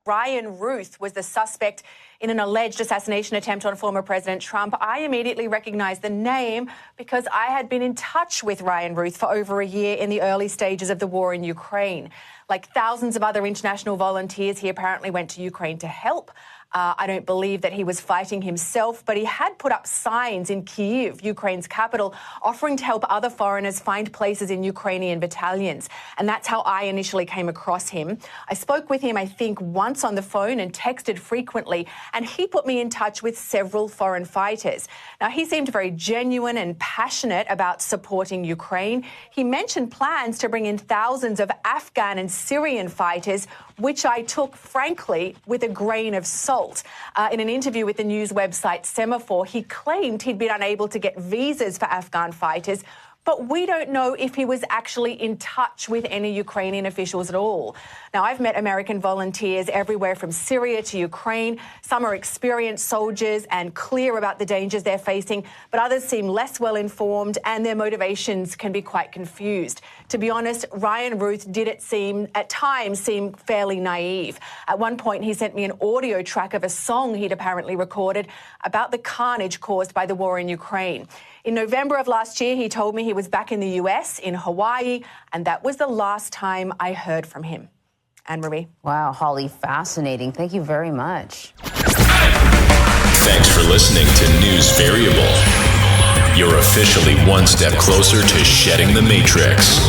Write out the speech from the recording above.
Ryan Routh was the suspect in an alleged assassination attempt on former President Trump. I immediately recognized the name because I had been in touch with Ryan Routh for over a year in the early stages of the war in Ukraine. Like thousands of other international volunteers, he apparently went to Ukraine to help. I don't believe that he was fighting himself, but he had put up signs in Kyiv, Ukraine's capital, offering to help other foreigners find places in Ukrainian battalions. And that's how I initially came across him. I spoke with him, I think, once on the phone and texted frequently, and he put me in touch with several foreign fighters. Now, he seemed very genuine and passionate about supporting Ukraine. He mentioned plans to bring in thousands of Afghan and Syrian fighters, which I took, frankly, with a grain of salt. In an interview with the news website Semaphore, he claimed he'd been unable to get visas for Afghan fighters, but we don't know if he was actually in touch with any Ukrainian officials at all. Now, I've met American volunteers everywhere from Syria to Ukraine. Some are experienced soldiers and clear about the dangers they're facing, but others seem less well informed and their motivations can be quite confused. To be honest, Ryan Routh did at times seem fairly naive. At one point, he sent me an audio track of a song he'd apparently recorded about the carnage caused by the war in Ukraine. In November of last year, he told me he was back in the US, in Hawaii, and that was the last time I heard from him. Anne-Marie. Wow, Holly, fascinating. Thank you very much. Thanks for listening to News Variable. You're officially one step closer to shedding the matrix.